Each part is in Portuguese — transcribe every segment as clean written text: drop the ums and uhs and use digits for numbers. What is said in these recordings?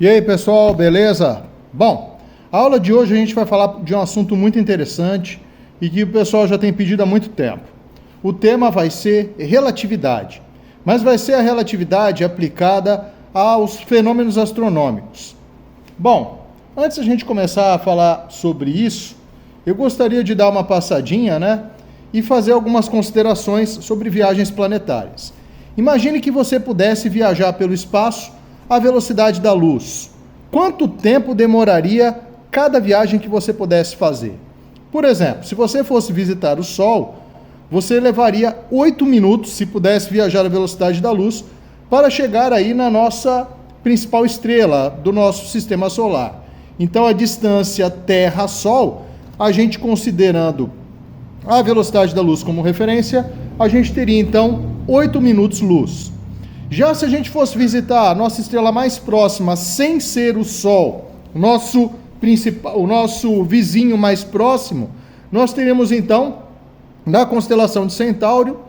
E aí, pessoal, beleza? Bom, a aula de hoje a gente vai falar de um assunto muito interessante e que o pessoal já tem pedido há muito tempo. O tema vai ser relatividade, mas vai ser a relatividade aplicada aos fenômenos astronômicos. Bom, antes da gente começar a falar sobre isso, eu gostaria de dar uma passadinha, e fazer algumas considerações sobre viagens planetárias. Imagine que você pudesse viajar pelo espaço à velocidade da luz. Quanto tempo demoraria cada viagem que você pudesse fazer? Por exemplo, se você fosse visitar o Sol, você levaria 8 minutos, se pudesse viajar à velocidade da luz, para chegar aí na nossa principal estrela do nosso sistema solar. Então, a distância Terra-Sol, a gente considerando a velocidade da luz como referência, a gente teria então 8 minutos luz. Já se a gente fosse visitar a nossa estrela mais próxima, sem ser o Sol, o nosso vizinho mais próximo, nós teríamos então, na constelação de Centauro,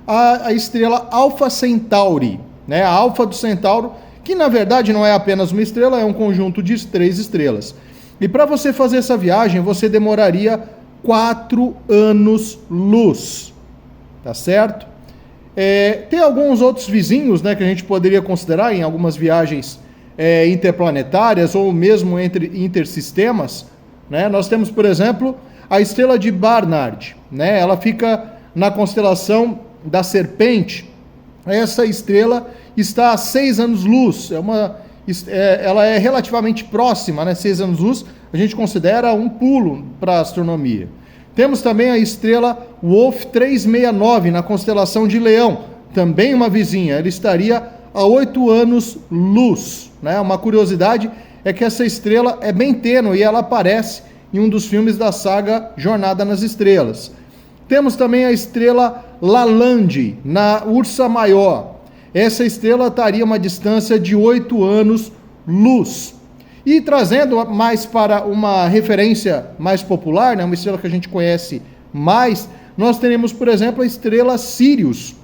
a estrela Alfa Centauri, a Alfa do Centauro, que na verdade não é apenas uma estrela, é um conjunto de 3 estrelas. E para você fazer essa viagem, você demoraria 4 anos-luz, tá certo? Tem alguns outros vizinhos, que a gente poderia considerar em algumas viagens interplanetárias ou mesmo entre intersistemas, Nós temos, por exemplo, a estrela de Barnard, Ela fica na constelação da Serpente. Essa estrela está a 6 anos-luz, ela é relativamente próxima, 6 anos-luz, a gente considera um pulo para a astronomia. Temos também a estrela Wolf 369, na constelação de Leão, também uma vizinha, ela estaria a 8 anos-luz. Uma curiosidade é que essa estrela é bem tênue e ela aparece em um dos filmes da saga Jornada nas Estrelas. Temos também a estrela Lalande, na Ursa Maior. Essa estrela estaria a uma distância de 8 anos-luz. E trazendo mais para uma referência mais popular, uma estrela que a gente conhece mais, nós teremos, por exemplo, a estrela Sirius,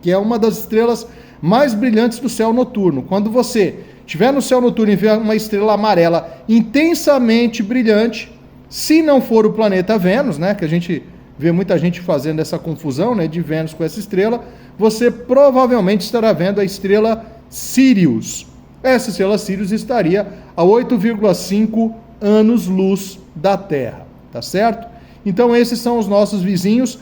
que é uma das estrelas mais brilhantes do céu noturno. Quando você estiver no céu noturno e ver uma estrela amarela intensamente brilhante, se não for o planeta Vênus, que a gente vê muita gente fazendo essa confusão, de Vênus com essa estrela, você provavelmente estará vendo a estrela Sirius. Essa estrela Sirius estaria a 8,5 anos-luz da Terra, tá certo? Então esses são os nossos vizinhos,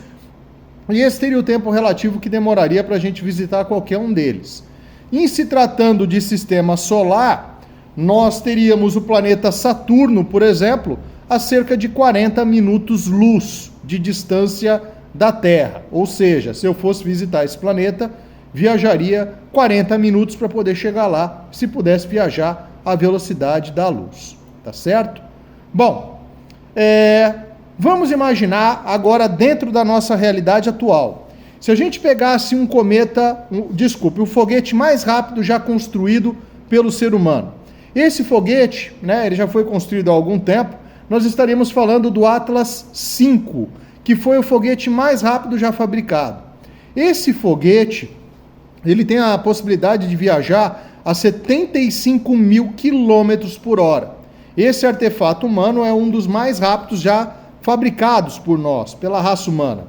e esse seria o tempo relativo que demoraria para a gente visitar qualquer um deles. Em se tratando de sistema solar, nós teríamos o planeta Saturno, por exemplo, a cerca de 40 minutos-luz de distância da Terra. Ou seja, se eu fosse visitar esse planeta, viajaria 40 minutos para poder chegar lá, se pudesse viajar à velocidade da luz, tá certo? Bom, vamos imaginar agora dentro da nossa realidade atual. Se a gente pegasse o foguete mais rápido já construído pelo ser humano. Esse foguete, ele já foi construído há algum tempo, nós estaríamos falando do Atlas V, que foi o foguete mais rápido já fabricado. Esse foguete, ele tem a possibilidade de viajar a 75 mil quilômetros por hora. Esse artefato humano é um dos mais rápidos já fabricados por nós, pela raça humana.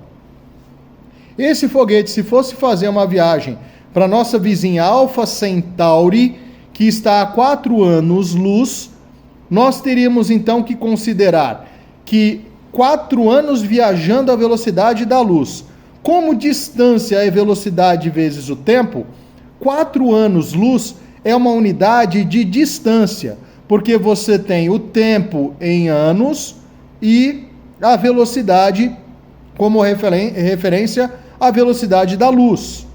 Esse foguete, se fosse fazer uma viagem para nossa vizinha Alfa Centauri, que está a 4 anos-luz, nós teríamos então que considerar que 4 anos viajando à velocidade da luz, como distância é velocidade vezes o tempo, 4 anos-luz é uma unidade de distância, porque você tem o tempo em anos e a velocidade como referência à velocidade da luz.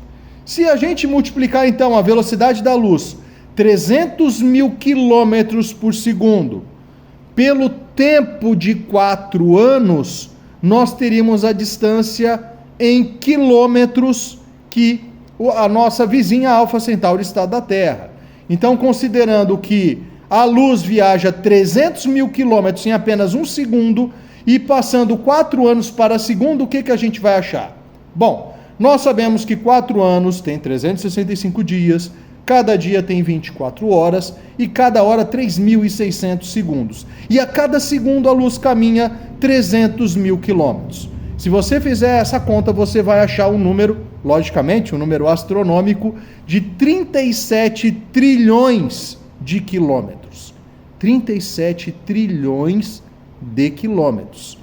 Se a gente multiplicar então a velocidade da luz, 300 mil quilômetros por segundo, pelo tempo de 4 anos, nós teríamos a distância em quilômetros que a nossa vizinha Alfa Centauri está da Terra. Então, considerando que a luz viaja 300 mil quilômetros em apenas 1 segundo e passando 4 anos para segundo, o que a gente vai achar? Bom, nós sabemos que 4 anos tem 365 dias, cada dia tem 24 horas e cada hora 3.600 segundos. E a cada segundo a luz caminha 300 mil quilômetros. Se você fizer essa conta, você vai achar um número, logicamente, um número astronômico, de 37 trilhões de quilômetros. 37 trilhões de quilômetros.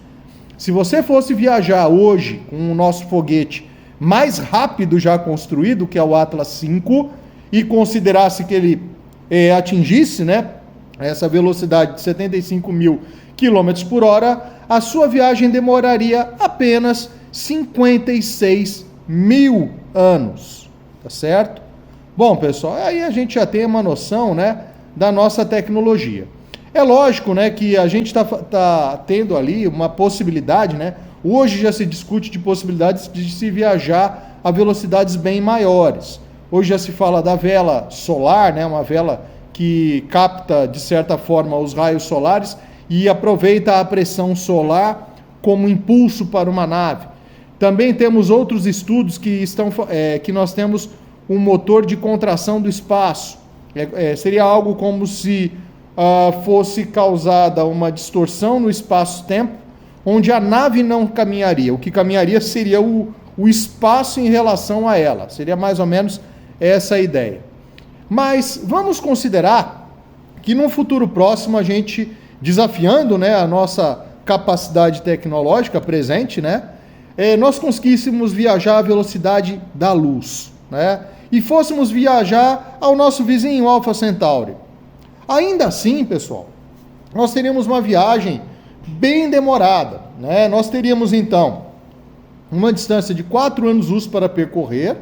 Se você fosse viajar hoje com o nosso foguete mais rápido já construído, que é o Atlas V, e considerasse que ele atingisse, né, essa velocidade de 75 mil quilômetros por hora, a sua viagem demoraria apenas 56 mil anos, tá certo? Bom, pessoal, aí a gente já tem uma noção, né, da nossa tecnologia. É lógico, né, que a gente tá tendo ali uma possibilidade, né, hoje já se discute de possibilidades de se viajar a velocidades bem maiores. Hoje já se fala da vela solar, né, uma vela que capta, de certa forma, os raios solares e aproveita a pressão solar como impulso para uma nave. Também temos outros estudos que nós temos um motor de contração do espaço. Seria algo como se fosse causada uma distorção no espaço-tempo, onde a nave não caminharia. O que caminharia seria o espaço em relação a ela. Seria mais ou menos essa a ideia. Mas vamos considerar que num futuro próximo a gente, desafiando, né, a nossa capacidade tecnológica presente, né, nós conseguíssemos viajar à velocidade da luz, né, e fôssemos viajar ao nosso vizinho Alpha Centauri. Ainda assim, pessoal, nós teríamos uma viagem bem demorada, né? Nós teríamos, então, uma distância de 4 anos-luz para percorrer,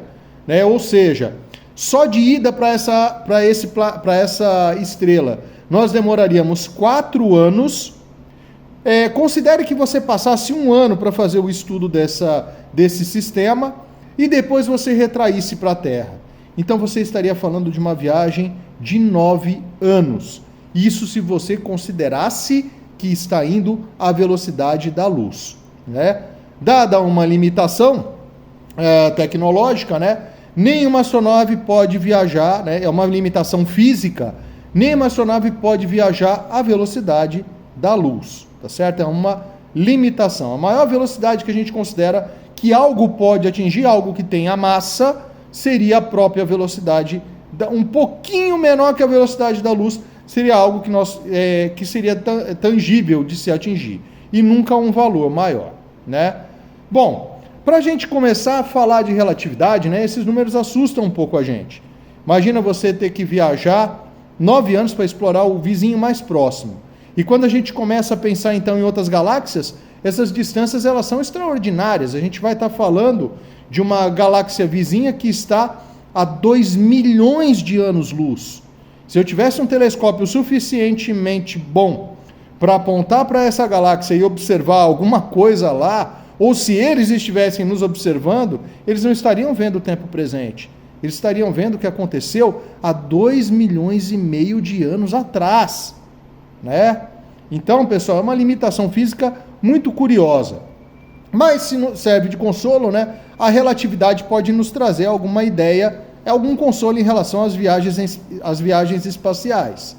né? Ou seja, só de ida para essa estrela, nós demoraríamos 4 anos. Considere que você passasse 1 ano para fazer o estudo desse sistema e depois você retraísse para a Terra. Então você estaria falando de uma viagem de 9 anos. Isso se você considerasse que está indo à velocidade da luz, né? Dada uma limitação tecnológica, né? Nenhuma astronave pode viajar, né? É uma limitação física. Nenhuma astronave pode viajar à velocidade da luz, tá certo? É uma limitação. A maior velocidade que a gente considera que algo pode atingir, algo que tenha massa, seria a própria velocidade, um pouquinho menor que a velocidade da luz, seria algo que seria tangível de se atingir, e nunca um valor maior, né? Bom, para a gente começar a falar de relatividade, né, esses números assustam um pouco a gente. Imagina você ter que viajar 9 anos para explorar o vizinho mais próximo. E quando a gente começa a pensar então em outras galáxias, essas distâncias elas são extraordinárias. A gente vai estar falando de uma galáxia vizinha que está a 2 milhões de anos-luz. Se eu tivesse um telescópio suficientemente bom para apontar para essa galáxia e observar alguma coisa lá, ou se eles estivessem nos observando, eles não estariam vendo o tempo presente. Eles estariam vendo o que aconteceu há 2 milhões e meio de anos atrás, né? Então, pessoal, é uma limitação física muito curiosa. Mas se serve de consolo, né? A relatividade pode nos trazer alguma ideia, algum consolo em relação às viagens espaciais.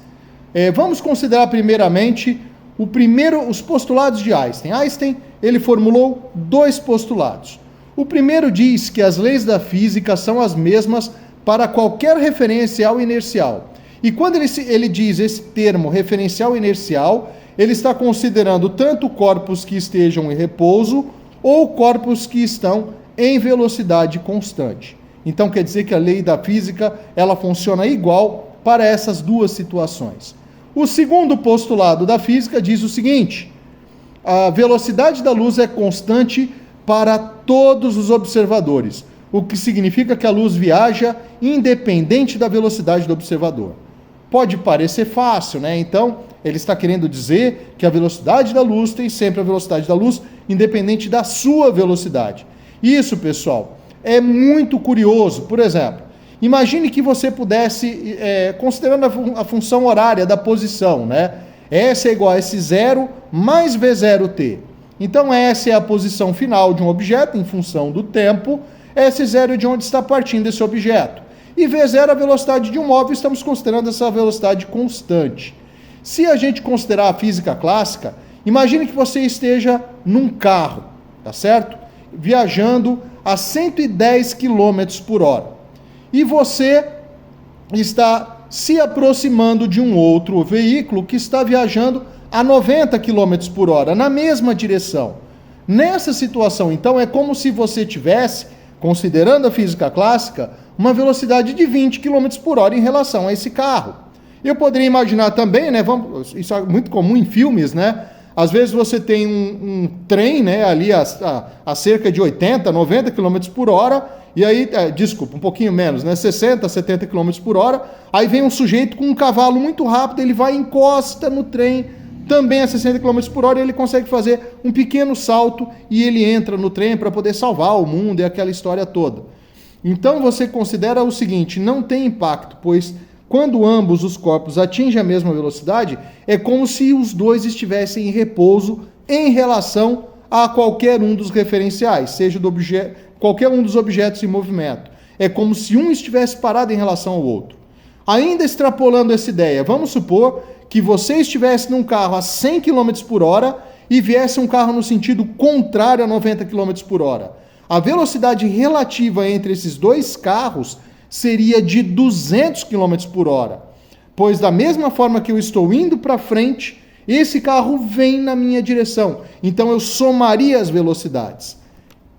Vamos considerar primeiramente os postulados de Einstein. Einstein, ele formulou 2 postulados. O primeiro diz que as leis da física são as mesmas para qualquer referencial inercial. E quando ele diz esse termo referencial inercial, ele está considerando tanto corpos que estejam em repouso ou corpos que estão em velocidade constante. Então quer dizer que a lei da física ela funciona igual para essas 2 situações. O segundo postulado da física diz o seguinte: a velocidade da luz é constante para todos os observadores, o que significa que a luz viaja independente da velocidade do observador. Pode parecer fácil, né? Então, ele está querendo dizer que a velocidade da luz tem sempre a velocidade da luz, independente da sua velocidade. Isso, pessoal, é muito curioso. Por exemplo, imagine que você pudesse, considerando a função horária da posição, né? S é igual a S0 mais V0t. Então, S é a posição final de um objeto em função do tempo, S0 é de onde está partindo esse objeto. e V0 a velocidade de um móvel, estamos considerando essa velocidade constante. Se a gente considerar a física clássica, imagine que você esteja num carro, tá certo? Viajando a 110 km por hora. E você está se aproximando de um outro veículo que está viajando a 90 km por hora, na mesma direção. Nessa situação, então, é como se você tivesse, considerando a física clássica, uma velocidade de 20 km por hora em relação a esse carro. Eu poderia imaginar também, né, isso é muito comum em filmes, né? Às vezes você tem um trem, né, ali a cerca de 80, 90 km por hora, e aí, desculpa, um pouquinho menos, né, 60, 70 km por hora, aí vem um sujeito com um cavalo muito rápido, ele vai e encosta no trem, também a 60 km por hora, ele consegue fazer um pequeno salto e ele entra no trem para poder salvar o mundo e aquela história toda. Então você considera o seguinte, não tem impacto, pois quando ambos os corpos atingem a mesma velocidade, é como se os dois estivessem em repouso em relação a qualquer um dos referenciais, seja do qualquer um dos objetos em movimento. É como se um estivesse parado em relação ao outro. Ainda extrapolando essa ideia, vamos supor que você estivesse num carro a 100 km por hora e viesse um carro no sentido contrário a 90 km por hora. A velocidade relativa entre esses dois carros seria de 200 km por hora, pois da mesma forma que eu estou indo para frente, esse carro vem na minha direção. Então eu somaria as velocidades.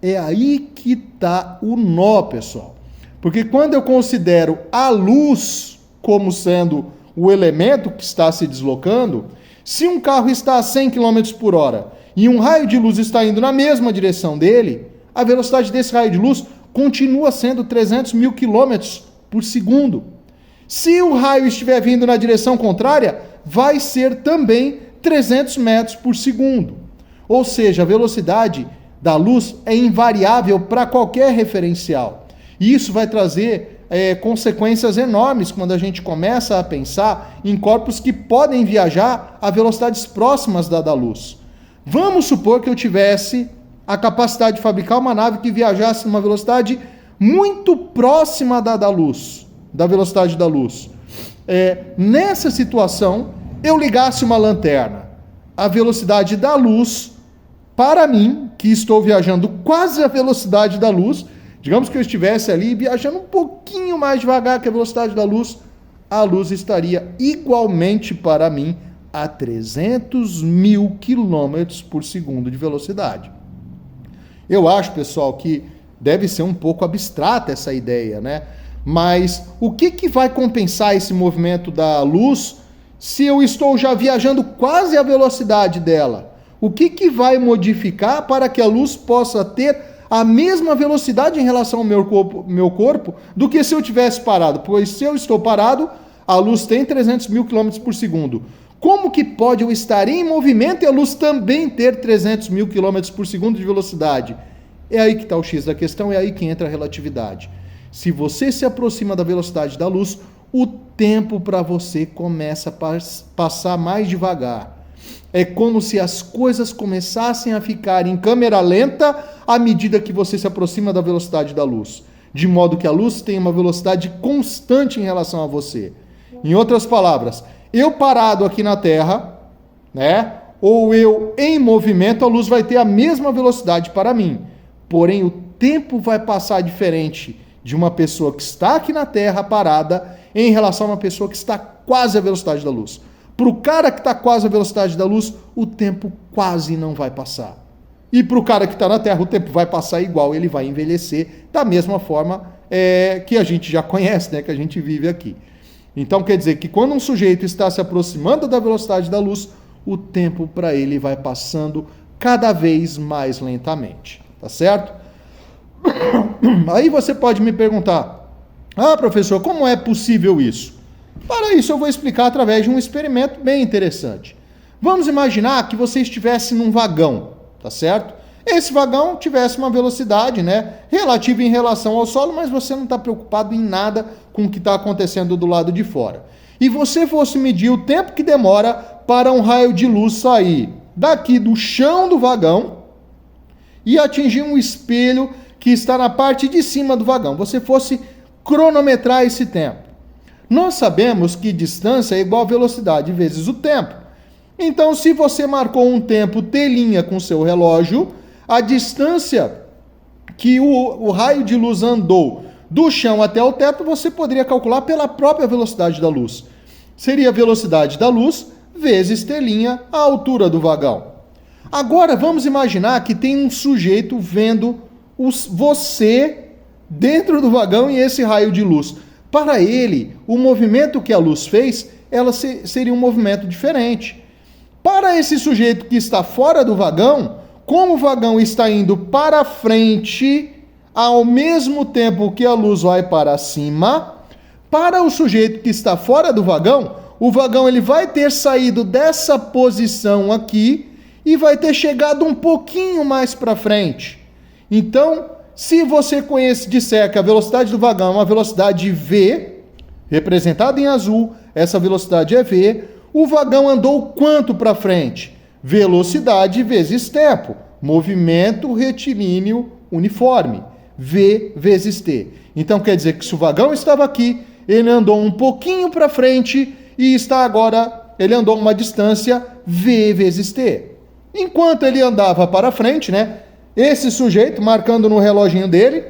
É aí que está o nó, pessoal. Porque quando eu considero a luz como sendo o elemento que está se deslocando, se um carro está a 100 km por hora e um raio de luz está indo na mesma direção dele, a velocidade desse raio de luz continua sendo 300 mil quilômetros por segundo. Se o raio estiver vindo na direção contrária, vai ser também 300 metros por segundo. Ou seja, a velocidade da luz é invariável para qualquer referencial. E isso vai trazer consequências enormes quando a gente começa a pensar em corpos que podem viajar a velocidades próximas da luz. Vamos supor que eu tivesse a capacidade de fabricar uma nave que viajasse numa velocidade muito próxima da luz, da velocidade da luz. Nessa situação, eu ligasse uma lanterna. A velocidade da luz, para mim, que estou viajando quase a velocidade da luz, digamos que eu estivesse ali viajando um pouquinho mais devagar que a velocidade da luz, a luz estaria igualmente para mim a 300 mil quilômetros por segundo de velocidade. Eu acho, pessoal, que deve ser um pouco abstrata essa ideia, né? Mas o que vai compensar esse movimento da luz se eu estou já viajando quase a velocidade dela? O que vai modificar para que a luz possa ter a mesma velocidade em relação ao meu corpo do que se eu tivesse parado? Pois se eu estou parado, a luz tem 300 mil km por segundo. Como que pode eu estar em movimento e a luz também ter 300 mil km por segundo de velocidade? É aí que está o X da questão, é aí que entra a relatividade. Se você se aproxima da velocidade da luz, o tempo para você começa a passar mais devagar. É como se as coisas começassem a ficar em câmera lenta à medida que você se aproxima da velocidade da luz. De modo que a luz tem uma velocidade constante em relação a você. Em outras palavras, eu parado aqui na Terra, né, ou eu em movimento, a luz vai ter a mesma velocidade para mim. Porém, o tempo vai passar diferente de uma pessoa que está aqui na Terra parada em relação a uma pessoa que está quase à velocidade da luz. Para o cara que está quase à velocidade da luz, o tempo quase não vai passar. E para o cara que está na Terra, o tempo vai passar igual, ele vai envelhecer da mesma forma que a gente já conhece, né, que a gente vive aqui. Então quer dizer que quando um sujeito está se aproximando da velocidade da luz, o tempo para ele vai passando cada vez mais lentamente, tá certo? Aí você pode me perguntar, professor, como é possível isso? Para isso eu vou explicar através de um experimento bem interessante. Vamos imaginar que você estivesse num vagão, tá certo? Esse vagão tivesse uma velocidade, né, relativa em relação ao solo, mas você não está preocupado em nada com o que está acontecendo do lado de fora. E você fosse medir o tempo que demora para um raio de luz sair daqui do chão do vagão e atingir um espelho que está na parte de cima do vagão. Você fosse cronometrar esse tempo? Nós sabemos que distância é igual a velocidade vezes o tempo. Então, se você marcou um tempo t' com seu relógio, a distância que o raio de luz andou do chão até o teto, você poderia calcular pela própria velocidade da luz. Seria a velocidade da luz vezes t', a altura do vagão. Agora, vamos imaginar que tem um sujeito vendo você dentro do vagão e esse raio de luz. Para ele, o movimento que a luz fez, ela seria um movimento diferente. Para esse sujeito que está fora do vagão, como o vagão está indo para frente, ao mesmo tempo que a luz vai para cima, para o sujeito que está fora do vagão, o vagão ele vai ter saído dessa posição aqui e vai ter chegado um pouquinho mais para frente. Então, se você disser que a velocidade do vagão é uma velocidade v, representada em azul, essa velocidade é v, o vagão andou quanto para frente? Velocidade vezes tempo, movimento retilíneo uniforme, v vezes t. Então quer dizer que se o vagão estava aqui, ele andou um pouquinho para frente e está agora, ele andou uma distância v vezes t. Enquanto ele andava para frente, né? Esse sujeito, marcando no reloginho dele,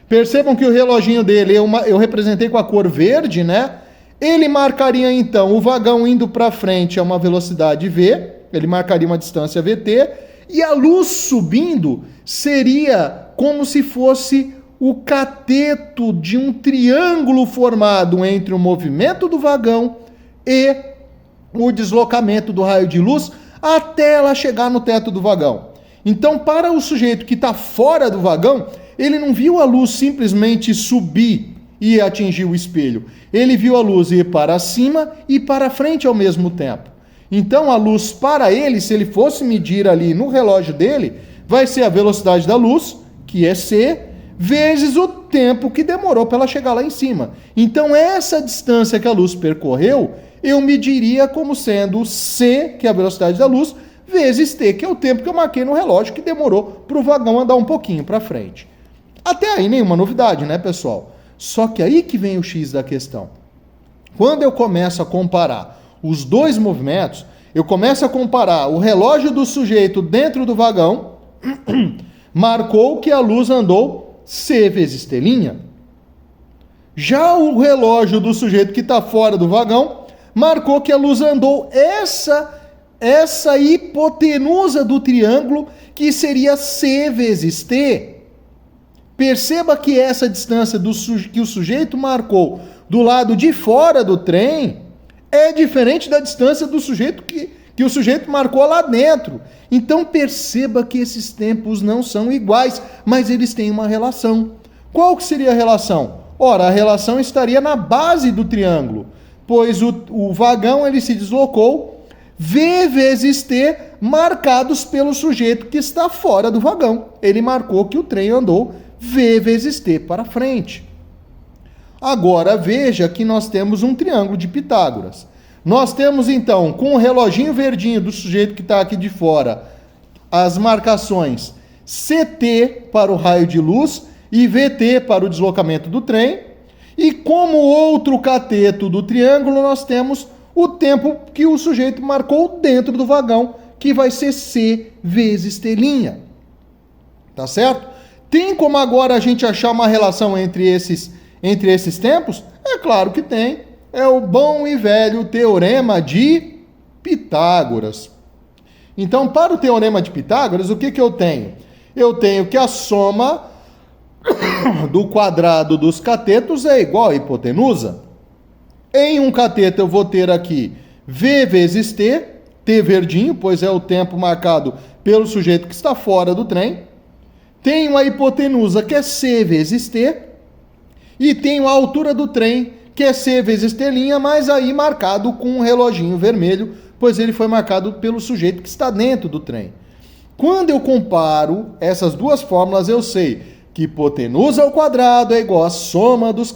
percebam que o reloginho dele eu representei com a cor verde, né? Ele marcaria então o vagão indo para frente a uma velocidade v, ele marcaria uma distância vt, e a luz subindo seria como se fosse o cateto de um triângulo formado entre o movimento do vagão e o deslocamento do raio de luz até ela chegar no teto do vagão. Então, para o sujeito que está fora do vagão, ele não viu a luz simplesmente subir e atingir o espelho. Ele viu a luz ir para cima e para frente ao mesmo tempo. Então, a luz para ele, se ele fosse medir ali no relógio dele, vai ser a velocidade da luz, que é c, vezes o tempo que demorou para ela chegar lá em cima. Então, essa distância que a luz percorreu, eu mediria como sendo c, que é a velocidade da luz, vezes t, que é o tempo que eu marquei no relógio, que demorou para o vagão andar um pouquinho para frente. Até aí nenhuma novidade, né, pessoal? Só que aí que vem o X da questão. Quando eu começo a comparar os dois movimentos, eu começo a comparar o relógio do sujeito dentro do vagão, marcou que a luz andou c vezes t'. Já o relógio do sujeito que está fora do vagão, marcou que a luz andou essa hipotenusa do triângulo, que seria c vezes t. Perceba que essa distância que o sujeito marcou do lado de fora do trem é diferente da distância do sujeito que o sujeito marcou lá dentro. Então perceba que esses tempos não são iguais, mas eles têm uma relação. Qual que seria a relação? Ora, a relação estaria na base do triângulo, pois o vagão ele se deslocou v vezes t marcados pelo sujeito que está fora do vagão. Ele marcou que o trem andou v vezes t para frente. Agora veja que nós temos um triângulo de Pitágoras. Nós temos então, com o reloginho verdinho do sujeito que está aqui de fora, as marcações ct para o raio de luz e vt para o deslocamento do trem. E como outro cateto do triângulo, nós temos o tempo que o sujeito marcou dentro do vagão, que vai ser c vezes t'. Tá certo? Tem como agora a gente achar uma relação entre esses tempos? É claro que tem. É o bom e velho teorema de Pitágoras. Então, para o teorema de Pitágoras, o que eu tenho? Eu tenho que a soma do quadrado dos catetos é igual à hipotenusa. Em um cateto eu vou ter aqui v vezes t, t verdinho, pois é o tempo marcado pelo sujeito que está fora do trem. Tenho a hipotenusa, que é c vezes t, e tenho a altura do trem, que é c vezes t', mas aí marcado com um reloginho vermelho, pois ele foi marcado pelo sujeito que está dentro do trem. Quando eu comparo essas duas fórmulas, eu sei que hipotenusa ao quadrado é igual à soma dos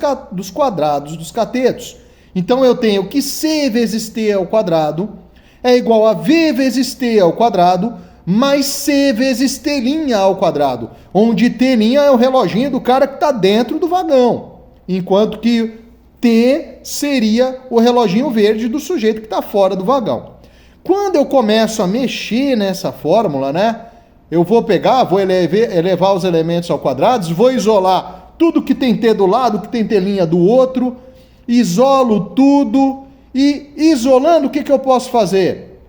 quadrados dos catetos. Então eu tenho que c vezes t ao quadrado é igual a v vezes t ao quadrado, mais c vezes t' ao quadrado, onde t' é o reloginho do cara que está dentro do vagão. enquanto que T seria o reloginho verde do sujeito que está fora do vagão. Quando eu começo a mexer nessa fórmula, né? Eu vou pegar, vou elevar os elementos ao quadrado, vou isolar tudo que tem T do lado, que tem T' do outro, isolo tudo e isolando, o que eu posso fazer?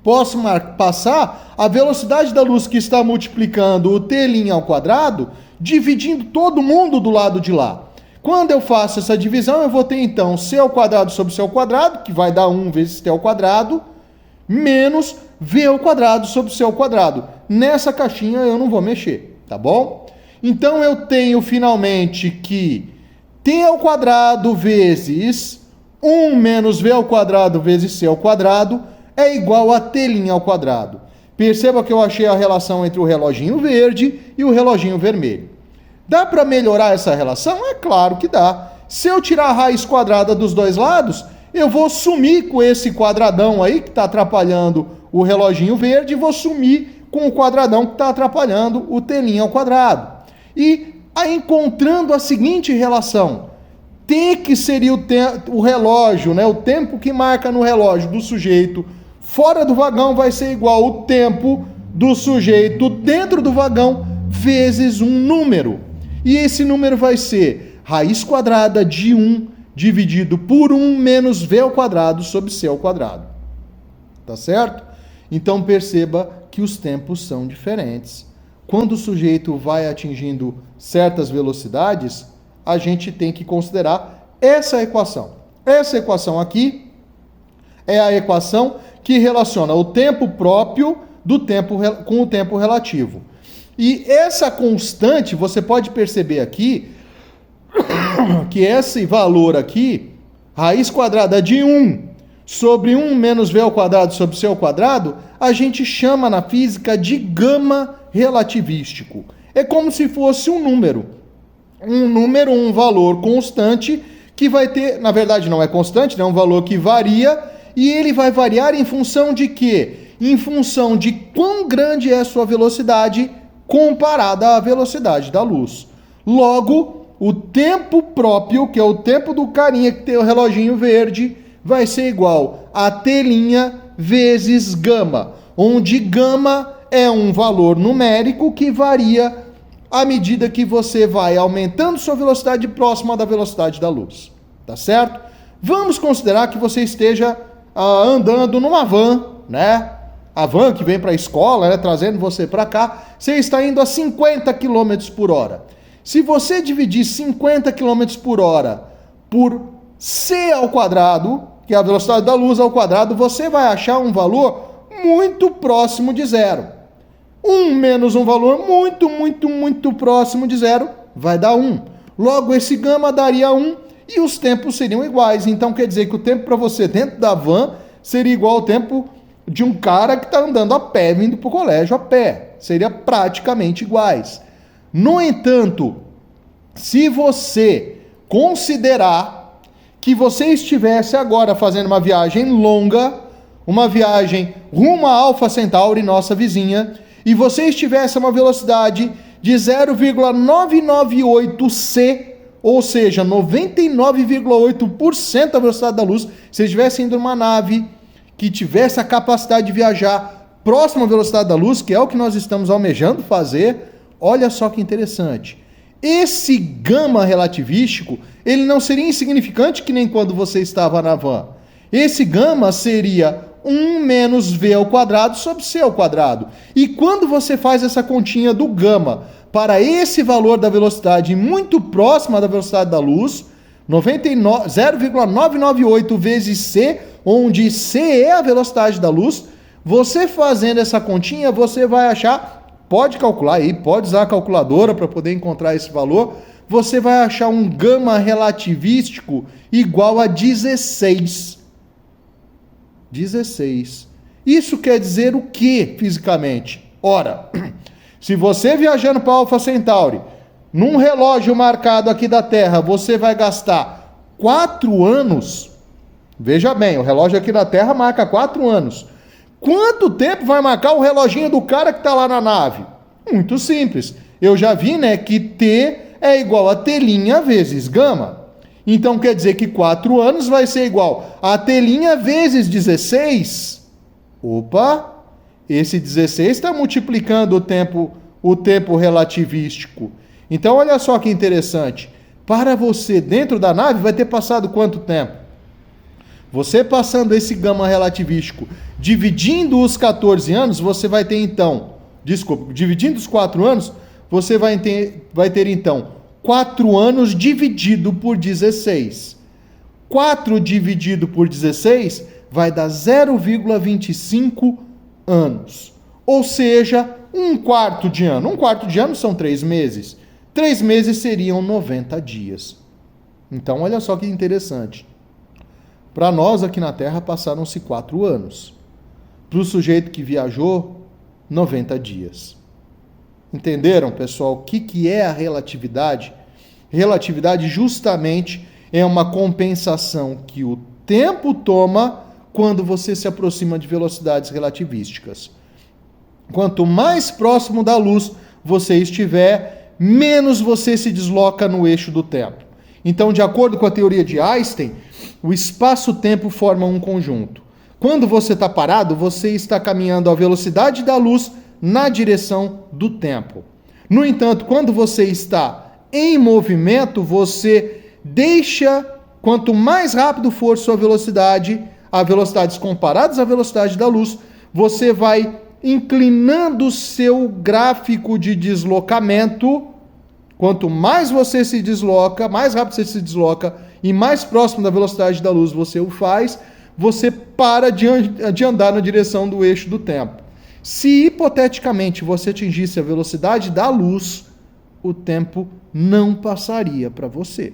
Posso passar a velocidade da luz que está multiplicando o T' ao quadrado, dividindo todo mundo do lado de lá. Quando eu faço essa divisão, eu vou ter então C ao quadrado sobre C ao quadrado, que vai dar 1 vezes T ao quadrado, menos V ao quadrado sobre C ao quadrado. Nessa caixinha eu não vou mexer, tá bom? Então eu tenho finalmente que T ao quadrado vezes 1 menos V ao quadrado vezes C ao quadrado é igual a T' ao quadrado. Perceba que eu achei a relação entre o reloginho verde e o reloginho vermelho. Dá para melhorar essa relação? É claro que dá. Se eu tirar a raiz quadrada dos dois lados, eu vou sumir com esse quadradão aí que está atrapalhando o reloginho verde e vou sumir com o quadradão que está atrapalhando o T' ao quadrado. E aí, encontrando a seguinte relação, T, que seria o relógio, né, o tempo que marca no relógio do sujeito fora do vagão, vai ser igual ao tempo do sujeito dentro do vagão vezes um número. E esse número vai ser raiz quadrada de 1 dividido por 1 menos V ao quadrado sobre C ao quadrado. Tá certo? Então perceba que os tempos são diferentes. Quando o sujeito vai atingindo certas velocidades, a gente tem que considerar essa equação. Essa equação aqui é a equação que relaciona o tempo próprio do tempo com o tempo relativo. E essa constante, você pode perceber aqui, que esse valor aqui, raiz quadrada de 1 sobre 1 menos V ao quadrado sobre C ao quadrado, a gente chama na física de gama relativístico. É como se fosse um número, um valor constante que vai ter, na verdade não é constante, é um valor que varia, e ele vai variar em função de quê? Em função de quão grande é a sua velocidade comparada à velocidade da luz. Logo, o tempo próprio, que é o tempo do carinha que tem o reloginho verde, vai ser igual a T' vezes gama, onde gama é um valor numérico que varia à medida que você vai aumentando sua velocidade próxima da velocidade da luz. Tá certo? Vamos considerar que você esteja andando numa van, né? A van que vem para a escola, né, trazendo você para cá, você está indo a 50 km por hora. Se você dividir 50 km por hora por C ao quadrado, que é a velocidade da luz ao quadrado, você vai achar um valor muito próximo de zero. 1 menos um valor muito próximo de zero vai dar 1. Logo, esse gama daria 1 e os tempos seriam iguais. Então, quer dizer que o tempo para você dentro da van seria igual ao tempo de um cara que está andando a pé, vindo para o colégio a pé. Seria praticamente iguais. No entanto, se você considerar que você estivesse agora fazendo uma viagem longa, uma viagem rumo a Alfa Centauri, nossa vizinha, e você estivesse a uma velocidade de 0,998 C, ou seja, 99,8% da velocidade da luz, se estivesse indo numa nave que tivesse a capacidade de viajar próximo à velocidade da luz, que é o que nós estamos almejando fazer, olha só que interessante. Esse gama relativístico, ele não seria insignificante que nem quando você estava na van. Esse gama seria 1 menos V ao quadrado sobre C ao quadrado. E quando você faz essa continha do gama para esse valor da velocidade muito próxima da velocidade da luz, 0,998 vezes C, onde C é a velocidade da luz, você fazendo essa continha, você vai achar, pode calcular aí, pode usar a calculadora para poder encontrar esse valor, você vai achar um gama relativístico igual a 16. 16. Isso quer dizer o que fisicamente? Ora, se você viajando para Alfa Centauri, num relógio marcado aqui da Terra, você vai gastar 4 anos. Veja bem, o relógio aqui da Terra marca 4 anos. Quanto tempo vai marcar o reloginho do cara que está lá na nave? Muito simples. Eu já vi, né, que T é igual a T' vezes gama. Então quer dizer que 4 anos vai ser igual a telinha vezes 16. Opa, esse 16 está multiplicando o tempo relativístico. Então olha só que interessante. Para você, dentro da nave, vai ter passado quanto tempo? Você passando esse gama relativístico, dividindo os 14 anos, você vai ter então, dividindo os 4 anos, você vai ter então 4 anos dividido por 16. 4 dividido por 16 vai dar 0,25 anos. Ou seja, 1/4 de ano. 1/4 de ano são 3 meses. 3 meses seriam 90 dias. Então, olha só que interessante. Para nós aqui na Terra passaram-se 4 anos. Para o sujeito que viajou, 90 dias. Entenderam, pessoal, o que é a relatividade? Relatividade justamente é uma compensação que o tempo toma quando você se aproxima de velocidades relativísticas. Quanto mais próximo da luz você estiver, menos você se desloca no eixo do tempo. Então, de acordo com a teoria de Einstein, o espaço-tempo forma um conjunto. Quando você está parado, você está caminhando à velocidade da luz na direção do tempo. No entanto, quando você está em movimento, você deixa, quanto mais rápido for sua velocidade, a velocidades comparadas à velocidade da luz, você vai inclinando o seu gráfico de deslocamento. Quanto mais você se desloca, mais rápido você se desloca e mais próximo da velocidade da luz você o faz, você para de andar na direção do eixo do tempo. Se hipoteticamente você atingisse a velocidade da luz, o tempo não passaria para você.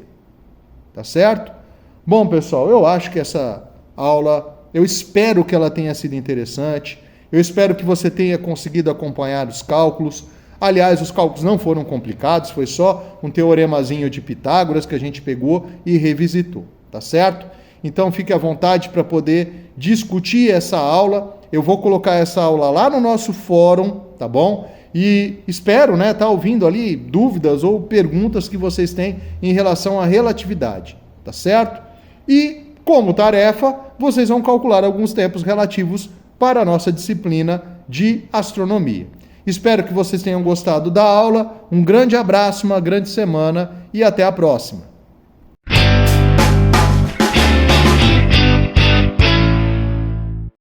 Tá certo? Bom, pessoal, eu acho que essa aula, eu espero que ela tenha sido interessante. Eu espero que você tenha conseguido acompanhar os cálculos. Aliás, os cálculos não foram complicados, foi só um teoremazinho de Pitágoras que a gente pegou e revisitou, tá certo? Então fique à vontade para poder discutir essa aula. Eu vou colocar essa aula lá no nosso fórum, tá bom? E espero, né, tá ouvindo ali dúvidas ou perguntas que vocês têm em relação à relatividade, tá certo? E como tarefa, vocês vão calcular alguns tempos relativos para a nossa disciplina de astronomia. Espero que vocês tenham gostado da aula. Um grande abraço, uma grande semana e até a próxima.